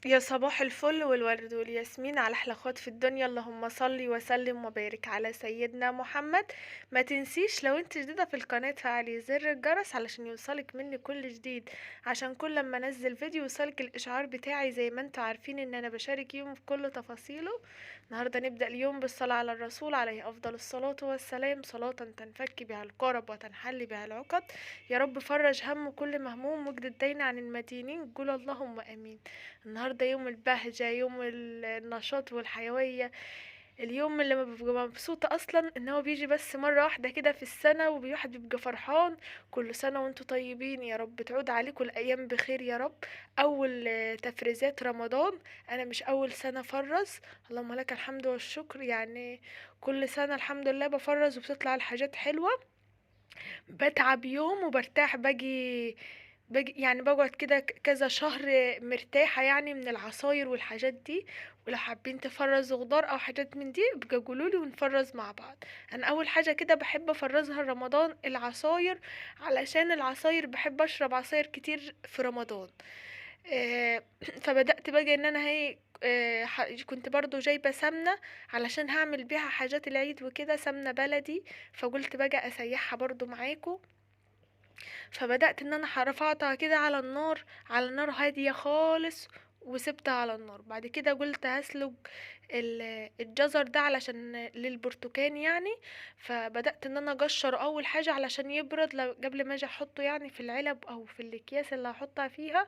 يا صباح الفل والورد والياسمين على احلى اخوات في الدنيا. اللهم صل وسلم وبارك على سيدنا محمد. ما تنسيش لو انت جديدة في القناة تفعلي زر الجرس علشان يوصلك مني كل جديد، عشان كل لما انزل فيديو يوصلك الاشعار بتاعي. زي ما انتوا عارفين ان انا بشارك يوم في كل تفاصيله. النهاردة نبدأ اليوم بالصلاة على الرسول عليه افضل الصلاة والسلام، صلاة تنفك بها الكرب وتنحل بها العقد. يا رب فرج هم كل مهموم واجد الدين عن المدينين، قول اللهم امين. النهاردة يوم البهجة، يوم النشاط والحيوية، اليوم اللي ما ببقى مبسوطة اصلا ان هو بيجي بس مرة واحدة كده في السنة، وواحد بيبقى فرحان. كل سنة وانتوا طيبين، يا رب تعود عليكم الايام بخير يا رب. اول تفريزات رمضان، انا مش اول سنة فرز، اللهم لك الحمد والشكر يعني. كل سنة الحمد لله بفرز وبتطلع الحاجات حلوة. بتعب يوم وبرتاح، باجي يعني بقعد كده كذا شهر مرتاحة يعني من العصاير والحاجات دي. ولو حابين تفرزوا خضار او حاجات من دي بقى قولولي ونفرز مع بعض. انا اول حاجة كده بحب افرزها رمضان العصاير، علشان العصاير بحب اشرب عصاير كتير في رمضان. فبدأت بقى ان انا هي كنت برضو جايبة سمنة علشان هعمل بيها حاجات العيد وكده، سمنة بلدي. فقلت بقى اسيحها برضو معاكم. فبدأت ان انا رفعتها كده على النار، على نار هادية خالص، وسبتها على النار. بعد كده قلت هسلق الجزر ده علشان للبرتقان يعني. فبدأت ان انا اقشر اول حاجة علشان يبرد قبل ما اجي احطه يعني في العلب او في الاكياس اللي هحطها فيها،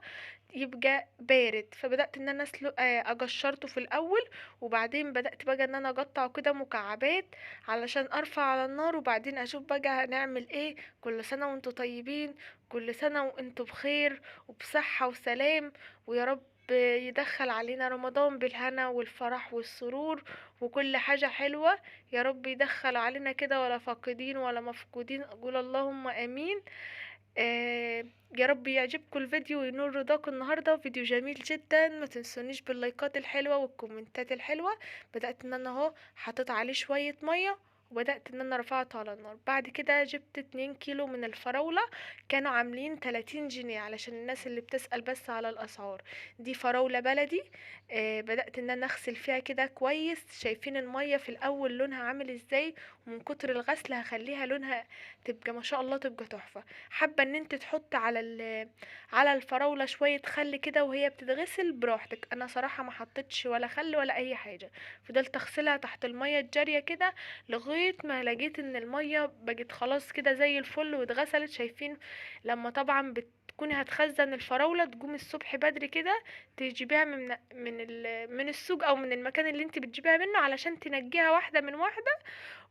يبقى بارد. فبدأت ان انا اسلق اقشرته في الاول، وبعدين بدأت بقى ان انا اقطعه كده مكعبات علشان ارفع على النار. وبعدين اشوف بقى هنعمل ايه. كل سنة وانتوا طيبين، كل سنة وانتوا بخير وبصحة وسلام، ويا رب يدخل علينا رمضان بالهنا والفرح والسرور وكل حاجة حلوة. يا رب يدخل علينا كده ولا فاقدين ولا مفقودين، اقول اللهم امين. يا رب يعجبكم الفيديو وينور رضاكم. النهارده فيديو جميل جدا، ما تنسونيش باللايكات الحلوه والكومنتات الحلوه. بدات ان انا اهو حطيت عليه شويه ميه، وبدأت ان انا رفعته على النار. بعد كده جبت 2 كيلو من الفراولة، كانوا عاملين 30 جنيه، علشان الناس اللي بتسأل بس على الاسعار. دي فراولة بلدي. بدأت ان انا اغسل فيها كده كويس. شايفين المية في الاول لونها عامل ازاي، ومن كتر الغسل هخليها لونها تبقى ما شاء الله، تبقى تحفة. حابة ان انت تحط على الفراولة شوية خل كده وهي بتتغسل براحتك. انا صراحة ما حطيتش ولا خل ولا اي حاجة، فضلت اغسلها تحت المية الجارية كده لغاية ما لقيت ان المية بقت خلاص كده زي الفل واتغسلت. شايفين لما طبعا بتكوني هتخزن الفراولة، تقومي الصبح بدري كده تجيبيها من السوق او من المكان اللي انت بتجيبيها منه، علشان تنجيها واحدة من واحدة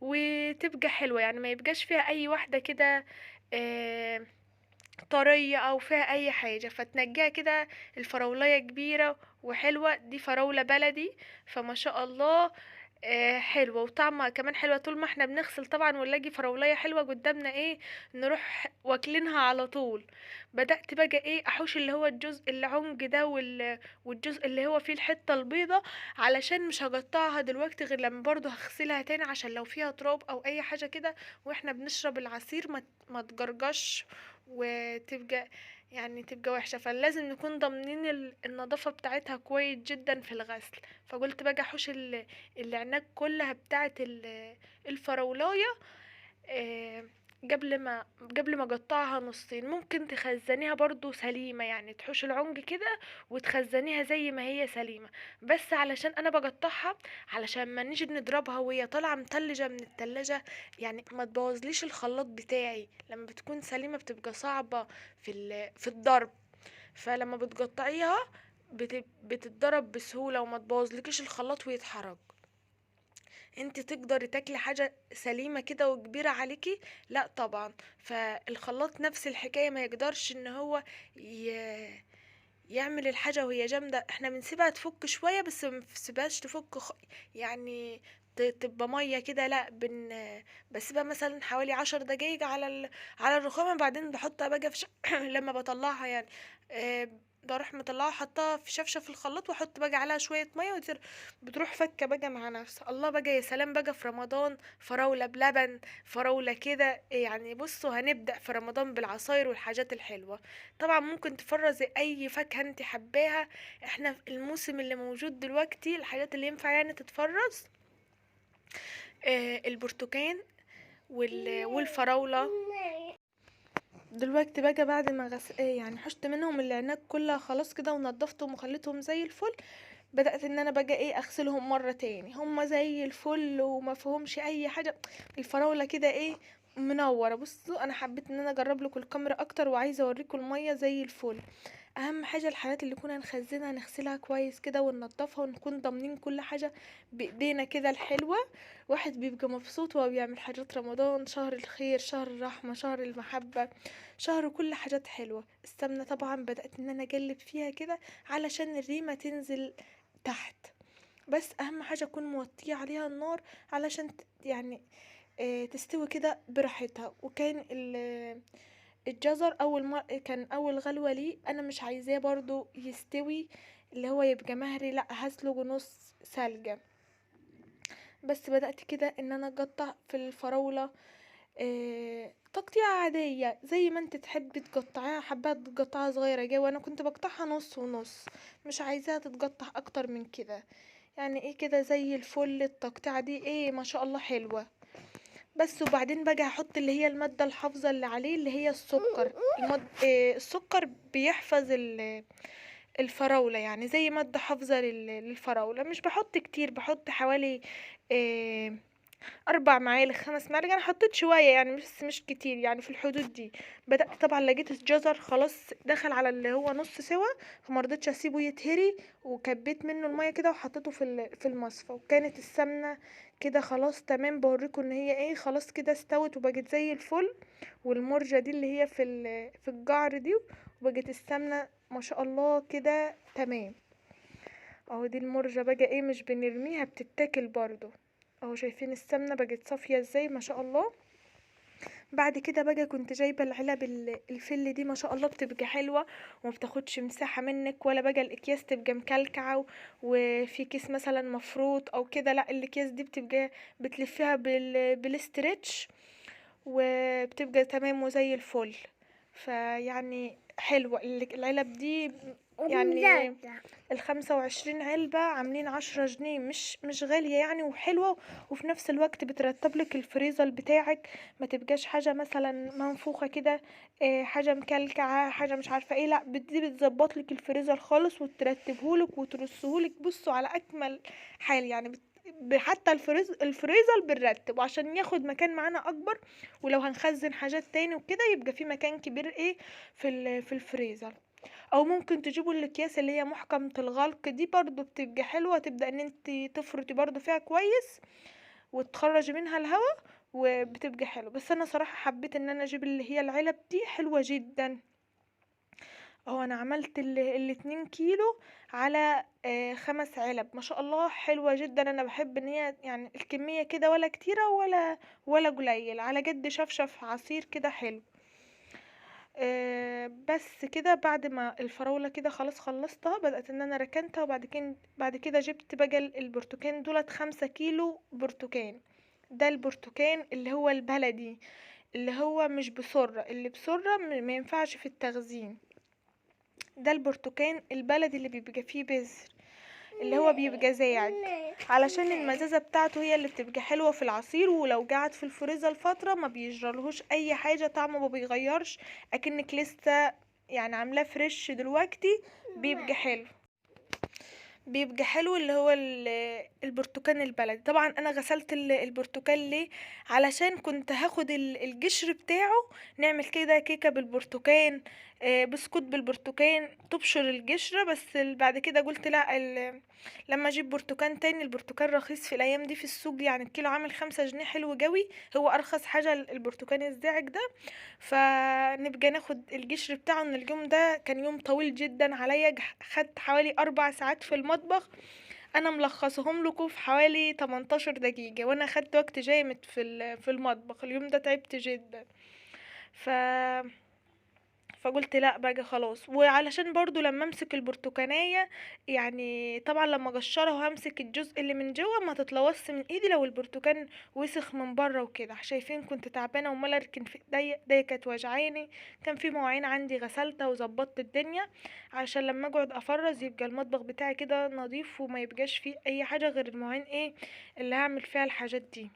وتبقى حلوة يعني. ما يبقاش فيها اي واحدة كده آه، طرية او فيها اي حاجة، فتنجيها كده. الفراولية كبيرة وحلوة، دي فراولة بلدي، فما شاء الله حلوة وطعمها كمان حلوة. طول ما احنا بنغسل طبعا ونلاقي فراولية حلوة قدامنا، ايه نروح واكلينها على طول. بدأت بقى ايه احوش اللي هو الجزء العنج ده والجزء اللي هو فيه الحتة البيضة، علشان مش هقطعها دلوقتي غير لما برضو هغسلها تاني، عشان لو فيها تراب او اي حاجة كده واحنا بنشرب العصير ما تجرجش وتبقى يعني تبقى وحشة. فلازم نكون ضامنين النظافة بتاعتها كويس جدا في الغسل. فقلت بقى احوش العناق كلها بتاعت الفراولاية. آه، قبل ما اقطعها نصين. ممكن تخزنيها برضو سليمة، يعني تحوش العنج كده وتخزنيها زي ما هي سليمة. بس علشان انا بقطعها علشان ما نيجي نضربها وهي طالعة متلجة من التلاجة، يعني ما تبوظليش الخلاط بتاعي. لما بتكون سليمة بتبقى صعبة في الضرب. فلما بتقطعيها بتتضرب بسهولة وما تبوظلكيش الخلاط ويتحرق. انت تقدري تاكلي حاجة سليمة كده وكبيرة عليكي؟ لا طبعا. فالخلاط نفس الحكاية، ما يقدرش ان هو ي... يعمل الحاجة وهي جامدة. احنا بنسيبها تفك شوية بس ما بنسيبهاش تفك يعني تبقى مية كده. لا بسيبها مثلا حوالي 10 دقايق على الرخامة، بعدين بحطها بقى لما بطلعها يعني. ده اروح مطلعها حطها في شفشة في الخلاط واحط بقى عليها شوية مية بتروح فكة بقى مع نفسها. الله بقى يا سلام بقى في رمضان، فراولة بلبن، فراولة كده يعني. بصوا هنبدأ في رمضان بالعصاير والحاجات الحلوة. طبعا ممكن تفرزي اي فاكهة انت حباها، احنا في الموسم اللي موجود دلوقتي الحاجات اللي ينفع يعني تتفرز البرتقان والفراولة. دلوقتي بقى بعد ما يعني حشت منهم العناب كلها خلاص كده ونضفتهم وخليتهم زي الفل، بدأت ان انا بقى ايه اغسلهم مرة تاني. هما زي الفل وما فيهمش اي حاجة. الفراولة كده ايه منورة. بصوا انا حبيت ان انا اجرب لكم الكاميرا اكتر وعايزة اوريكم المية زي الفل. اهم حاجة الحاجات اللي كنا هنخزنها نغسلها كويس كده وننضفها ونكون ضامنين كل حاجة بايدينا كده الحلوة. واحد بيبقى مبسوط وهو بيعمل حاجات رمضان، شهر الخير، شهر الرحمة، شهر المحبة، شهر كل حاجات حلوة. السمنة طبعا بدأت ان انا اقلب فيها كده علشان الريمة تنزل تحت. بس اهم حاجة اكون موطية عليها النار علشان يعني تستوي كده براحتها. وكان الجزر كان اول غلوة ليه انا مش عايزاه برضو يستوي اللي هو يبقى مهري، لا هسلقه نص سلقة. بس بدأت كده ان انا اقطع في الفراولة تقطيعة عادية زي ما انت تحبي تقطعيها. حبات تقطعها صغيرة جوا، وانا كنت بقطعها نص ونص، مش عايزاها تتقطع اكتر من كده. يعني ايه كده زي الفل. التقطيعة دي ايه ما شاء الله حلوة. بس وبعدين بقى هحط اللي هي المادة الحافظة اللي عليه اللي هي السكر. السكر بيحفظ الفراولة، يعني زي مادة حافظة للفراولة. مش بحط كتير، بحط حوالي إيه 4 معالق 5 معالق. انا حطيت شوية يعني مش كتير يعني في الحدود دي. بدأت طبعا لقيت الجزر خلاص دخل على اللي هو نص سوا، فمرضتش اسيبه يتهري، وكبيت منه المية كده وحطيته في المصفى. وكانت السمنة كده خلاص تمام. بوريكم ان هي ايه خلاص كده استوت وبقت زي الفل. والمرجة دي اللي هي في الجعر دي، وبقت السمنة ما شاء الله كده تمام. اهو دي المرجة بقى ايه مش بنرميها بتتاكل برضو. اهو شايفين السمنة بقت صافية ازاي ما شاء الله. بعد كده بقى كنت جايبة العلب الفل دي ما شاء الله بتبقى حلوة وما بتاخدش مساحة منك، ولا بقى الاكياس تبقى مكلكعة وفي كيس مثلا مفروض او كده. لا الاكياس دي بتبقى بتلفيها بالاسترتش وبتبقى تمام وزي الفل. فيعني حلوة العلب دي يعني. ال25 علبة عاملين 10 جنيه، مش غالية يعني وحلوة. وفي نفس الوقت بترتبلك الفريزر بتاعك، ما تبقاش حاجة مثلا منفوخة كده حاجة مكلكعة حاجة مش عارفة ايه. لا دي بتظبطلك الفريزر خالص وترتبهولك وترصهولك بصوا على اكمل حال يعني. حتى الفريزر بنرتب وعشان ياخد مكان معانا اكبر، ولو هنخزن حاجات تاني وكده يبقى في مكان كبير ايه في الفريزر. او ممكن تجيبوا الاكياس اللي هي محكمة الغلق دي برضو بتبقى حلوة، تبدأ ان انت تفرطي برضو فيها كويس وتخرجي منها الهواء وبتبقى حلو. بس انا صراحة حبيت ان انا اجيب اللي هي العلب دي حلوة جدا. اهو انا عملت 2 كيلو على 5 علب ما شاء الله حلوة جدا. انا بحب ان هي يعني الكمية كده ولا كتيرة ولا قليل، على قد شفشف عصير كده حلو. بس كده بعد ما الفراولة كده خلاص خلصتها بدأت ان انا ركنتها. بعد كده جبت بقى البرتقان دولت 5 كيلو برتقان. ده البرتقان اللي هو البلدي اللي هو مش بسرة، اللي بسرة ما ينفعش في التخزين. ده البرتقان البلدي اللي بيبقى فيه بذر، اللي هو بيبقى زاعج، علشان المزازة بتاعته هي اللي بتبقى حلوة في العصير. ولو قعد في الفريزر فترة ما بيجرالهوش اي حاجة، طعمه ما بيغيرش اكنك لسه يعني عاملاه فريش دلوقتي. بيبقى حلو، بيبقى حلو اللي هو البرتقال البلدي. طبعا انا غسلت البرتقال ليه؟ علشان كنت هاخد الجشر بتاعه نعمل كده كيكة بالبرتقال بسكوت بالبرتقال تبشر الجشرة. بس بعد كده قلت لا لما اجيب برتقال تاني. البرتقال رخيص في الايام دي في السوق، يعني الكيلو عامل 5 جنيه حلو قوي. هو ارخص حاجة البرتقال الزاعج ده. فنبقى ناخد الجشر بتاعه. ان اليوم ده كان يوم طويل جدا عليا، خدت حوالي 4 ساعات في المطبخ. انا ملخصهم لكم في حوالي 18 دقيقة، وانا خدت وقت جامد في المطبخ. اليوم ده تعبت جدا. ف فقلت لا بقى خلاص. وعلشان برضو لما امسك البرتقانية، يعني طبعا لما اقشرها وهمسك الجزء اللي من جوه ما تتلوث من ايدي لو البرتقان وسخ من بره وكده. شايفين كنت تعبانه ومال اركن في ايديا كانت وجعاني. كان في مواعين عندي غسلتها وظبطت الدنيا عشان لما اقعد افرز يبقى المطبخ بتاعي كده نظيف وما يبقاش فيه اي حاجه غير المواعين ايه اللي هعمل فيها الحاجات دي.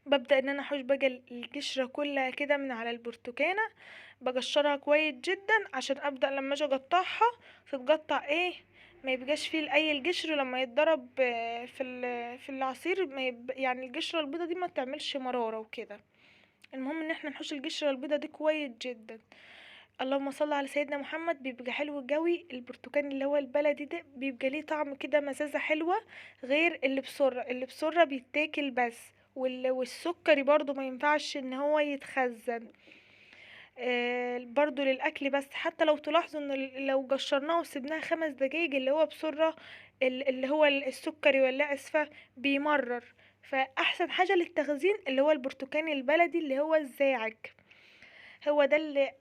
ببدأ ان انا احوش بقى القشرة كلها كده من على البرتقانة، بقشرها كويس جدا عشان ابدأ لما اجي اقطعها تتقطع ايه، ما يبقاش فيه اي القشر لما يتضرب في العصير ما يعني القشرة البيضة دي ما تعملش مرارة وكده. المهم ان احنا نحوش القشرة البيضة دي كويس جدا. اللهم صل على سيدنا محمد. بيبقى حلو قوي البرتقال اللي هو البلدي ده، بيبقى ليه طعم كده مزازة حلوة غير اللي بسرة. اللي بسرة بيتاكل بس، والسكري برضو ما ينفعش ان هو يتخزن. برضو للاكل بس. حتى لو تلاحظوا ان لو قشرناه وسبناه 5 دقايق اللي هو بسرة اللي هو السكري ولا اسفة بيمرر. فاحسن حاجة للتخزين اللي هو البرتقال البلدي اللي هو الزاعج، هو ده اللي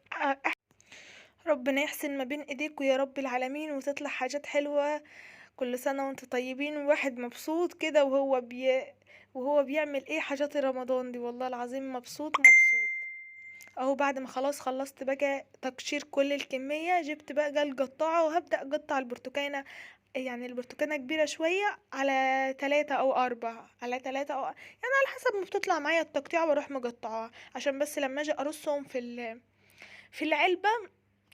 ربنا يحسن ما بين ايديكوا يا رب العالمين وتطلع حاجات حلوة. كل سنة وانتوا طيبين وواحد مبسوط كده وهو بيعمل ايه حاجات رمضان دي، والله العظيم مبسوط مبسوط. اهو بعد ما خلاص خلصت بقى تقشير كل الكمية، جبت بقى القطاعة وهبدأ اقطع البرتقانة. يعني البرتقانة كبيرة شوية على 3 أو 4، على 3 يعني على حسب ما بتطلع معايا التقطيع بروح مقطعها عشان بس لما اجي ارصهم في العلبة.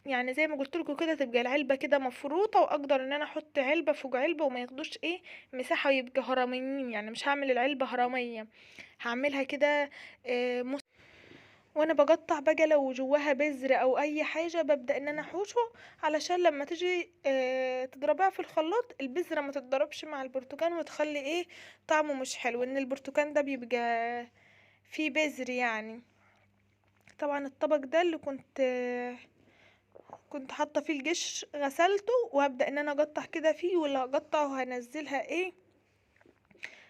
يعني زي ما قلت لكم كده تبقى العلبة كده مفروطة، واقدر ان انا احط علبة فوق علبة وما ياخدوش ايه مساحة ويبقى هرميين. يعني مش هعمل العلبة هرمية، هعملها كده وانا بقطع بقى لو جواها بذر او اي حاجة ببدأ ان انا احوشه علشان لما تيجي تضربها في الخلاط البذرة ما تتضربش مع البرتقال وتخلي ايه طعمه مش حلو، ان البرتقال ده بيبقى فيه بذر يعني. طبعا الطبق ده اللي كنت حاطه فيه القشر غسلته وهبدأ ان انا اقطع كده فيه، واللي هقطعه هنزلها ايه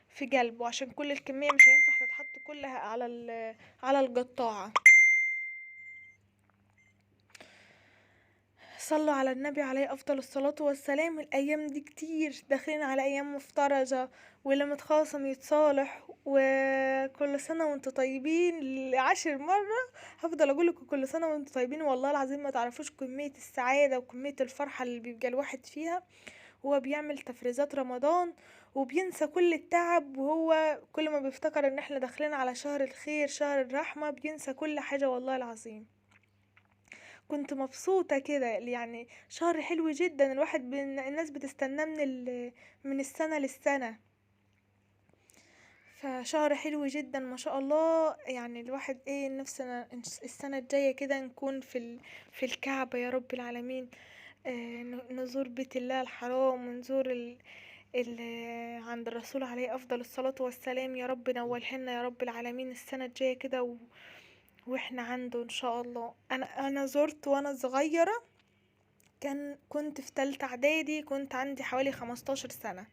في قلبه عشان كل الكمية مش هينفع تتحط كلها على القطاعة. صلوا على النبي عليه افضل الصلاة والسلام. الايام دي كتير داخلين على ايام مفترجة، واللي متخاصم يتصالح. وكل سنة وانتوا طيبين ل10 مرة. هفضل اقولكوا كل سنة وانتوا طيبين، والله العظيم ما تعرفوش كمية السعادة وكمية الفرحة اللي بيبقى الواحد فيها وهو بيعمل تفريزات رمضان وبينسى كل التعب. وهو كل ما بيفتكر ان احنا داخلين على شهر الخير شهر الرحمة بينسى كل حاجة، والله العظيم كنت مبسوطة كده. يعني شهر حلو جدا الواحد الناس بتستناه من السنة للسنة. فشهر حلو جدا ما شاء الله. يعني الواحد ايه نفسنا السنة الجاية كده نكون في الكعبة يا رب العالمين. نزور بيت الله الحرام ونزور عند الرسول عليه افضل الصلاة والسلام. يا رب نولهنا يا رب العالمين السنة الجاية كده واحنا عنده ان شاء الله. انا زرت وانا صغيرة، كنت في تالتة اعدادي، كنت عندي حوالي 15 سنة.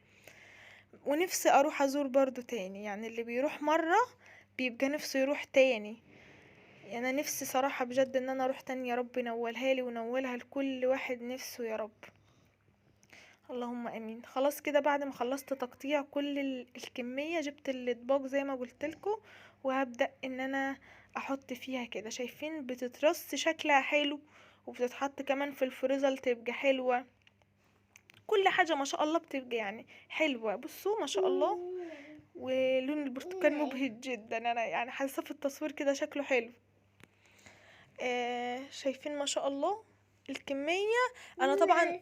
ونفسي اروح ازور برضو تاني. يعني اللي بيروح مرة بيبقى نفسه يروح تاني. يعني انا نفسي صراحة بجد ان انا اروح تاني. يا رب نولها لي ونولها لكل واحد نفسه يا رب. اللهم امين. خلاص كده بعد ما خلصت تقطيع كل الكمية جبت الاطباق زي ما قلتلكوا وهبدأ ان انا احط فيها كده. شايفين بتترص شكلها حلو وبتتحط كمان في الفريزر تبقى حلوة. كل حاجة ما شاء الله بتبقى يعني حلوة. بصوا ما شاء الله. ولون البرتقال مبهج جدا. انا يعني حاسة في التصوير كده شكله حلو. شايفين ما شاء الله الكمية. انا طبعا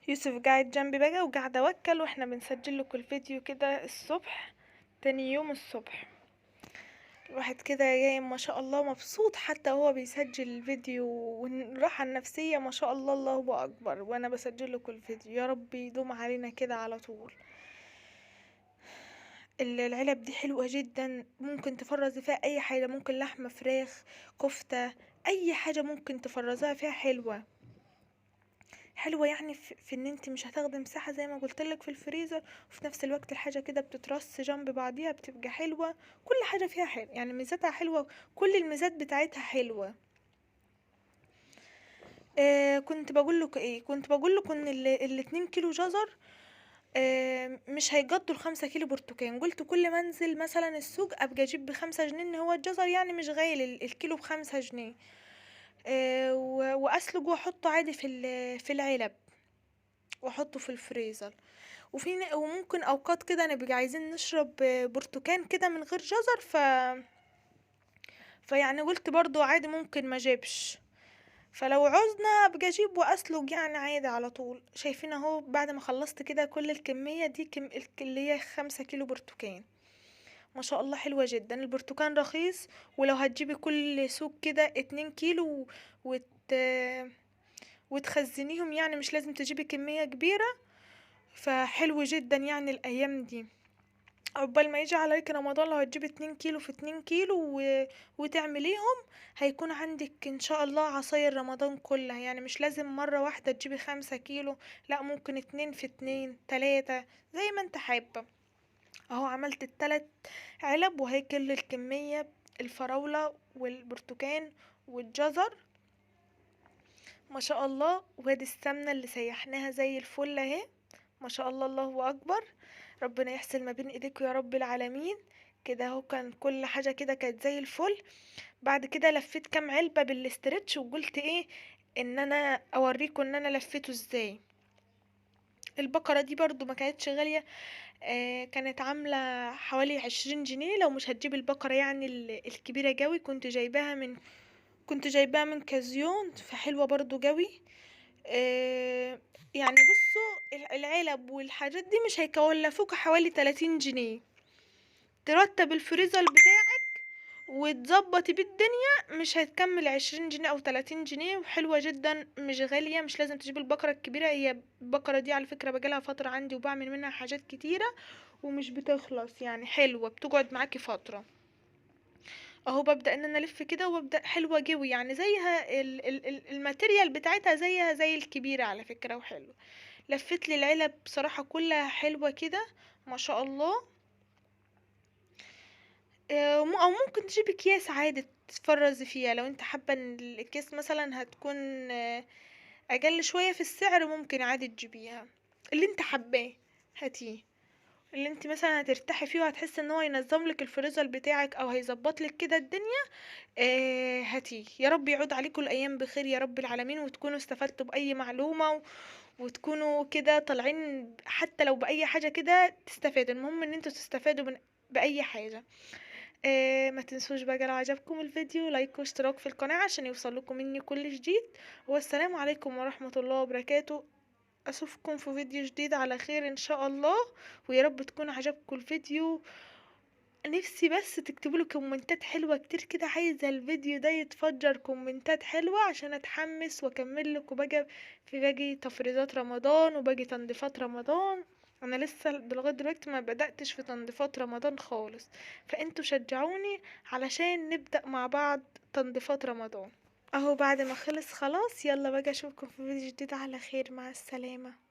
يوسف قاعد جنبي بقى وقاعد اوكل واحنا بنسجل لكم الفيديو كده الصبح تاني يوم الصبح. الواحد كده جاي ما شاء الله مبسوط حتى هو بيسجل الفيديو، والراحة النفسية ما شاء الله الله اكبر وانا بسجل لكم الفيديو. يا رب يدوم علينا كده على طول. العلب دي حلوة جدا، ممكن تفرزي فيها اي حاجة، ممكن لحمة فراخ كفتة اي حاجة ممكن تفرزها فيها حلوة. حلوة يعني في ان انت مش هتاخدي مساحة زي ما قلتلك في الفريزر، وفي نفس الوقت الحاجة كده بتترص جنب بعضيها بتبقى حلوة. كل حاجة فيها حلو يعني، ميزاتها حلوة، كل الميزات بتاعتها حلوة. كنت بقولك ايه، كنت بقولك ان الاتنين كيلو جزر مش هيقضوا ال5 كيلو برتقان. قلت كل ما انزل مثلا السوق ابقى اجيب ب5 جنيه، ان هو الجزر يعني مش غالي، الكيلو ب5 جنيه. واسلق واحطه عادي في العلب، واحطه في الفريزر. وممكن اوقات كده نبقى عايزين نشرب برتقان كده من غير جزر، فيعني قلت برضو عادي ممكن ما اجيبش. فلو عوزنا ابقى اجيب واسلق يعني عادي على طول. شايفين اهو بعد ما خلصت كده كل الكمية دي، اللي هي 5 كيلو برتقان. ما شاء الله حلوة جدا. البرتقان رخيص، ولو هتجيبي كل سوق كده 2 كيلو وت... وتخزنيهم، يعني مش لازم تجيبي كمية كبيرة. فحلو جدا يعني الايام دي. عقبال ما يجي عليك رمضان، لو هتجيب 2 كيلو في 2 كيلو وتعمليهم، هيكون عندك ان شاء الله عصاير رمضان كلها. يعني مش لازم مرة واحدة تجيبي 5 كيلو، لا ممكن 2 في 2، 3، زي ما انت حابة. اهو عملت ال3 علب، وهي كل الكمية: الفراولة والبرتقان والجزر. ما شاء الله. وادي السمنة اللي سيحناها زي الفل اهي. ما شاء الله، الله اكبر. ربنا يحسن ما بين ايديكم يا رب العالمين. كده اهو كان كل حاجة كده كانت زي الفل. بعد كده لفيت كام علبة بالاسترتش، وقلت ايه، ان انا اوريكم ان انا لفيته ازاي. البقرة دي برضو ما كانتش غالية. كانت عاملة حوالي 20 جنيه. لو مش هتجيب البقرة يعني الكبيرة جوي، كنت جايباها من كازيون، فحلوة برضو جوي. آه يعني بصوا، العلب والحاجات دي مش هيكلفوك حوالي 30 جنيه. ترتب الفريزر بتاعك وتظبطي بالدنيا، مش هتكمل 20 جنيه او 30 جنيه. وحلوة جدا، مش غالية. مش لازم تجيب البقرة الكبيرة. هي البقرة دي على فكرة بقالها فترة عندي، وبعمل منها حاجات كتيرة ومش بتخلص، يعني حلوة بتقعد معاكي فترة. اهو ببدأ ان انا الف كده، وببدأ حلوة جوي يعني، زيها الماتيريال بتاعتها زيها زي الكبيرة على فكرة، وحلوة. لفت لي العلب بصراحة كلها حلوة كده. ما شاء الله. او ممكن تجيبي اكياس عادي تفرزي فيها، لو انت حابة ان الاكياس مثلا هتكون اقل شوية في السعر، ممكن عادي تجيبيها. اللي انت حباه هاتيه، اللي انت مثلا هترتاحي فيه وهتحسي ان هو ينظم لك الفريزر بتاعك او هيظبط لك كده الدنيا. هاتيه. يا رب يعود عليكم الايام بخير يا رب العالمين، وتكونوا استفدتوا باي معلومة، وتكونوا كده طالعين حتى لو باي حاجة كده تستفادوا. المهم ان انتوا تستفادوا باي حاجة. ما تنسوش بقى لو عجبكم الفيديو لايك واشتراك في القناة عشان يوصلكم مني كل جديد. والسلام عليكم ورحمة الله وبركاته. اشوفكم في فيديو جديد على خير ان شاء الله. ويا رب تكون عجبكم الفيديو. نفسي بس تكتبوا لي كومنتات حلوة كتير كده، عايزة الفيديو ده يتفجر كومنتات حلوة عشان اتحمس واكمل لكم بقى في باقي تفريزات رمضان وباقي تنظيفات رمضان. انا لسه لغايه دلوقتي ما بدأتش في تنظيفات رمضان خالص، فانتوا شجعوني علشان نبدأ مع بعض تنظيفات رمضان. اهو بعد ما خلص خلاص، يلا بقى اشوفكم في فيديو جديد على خير. مع السلامة.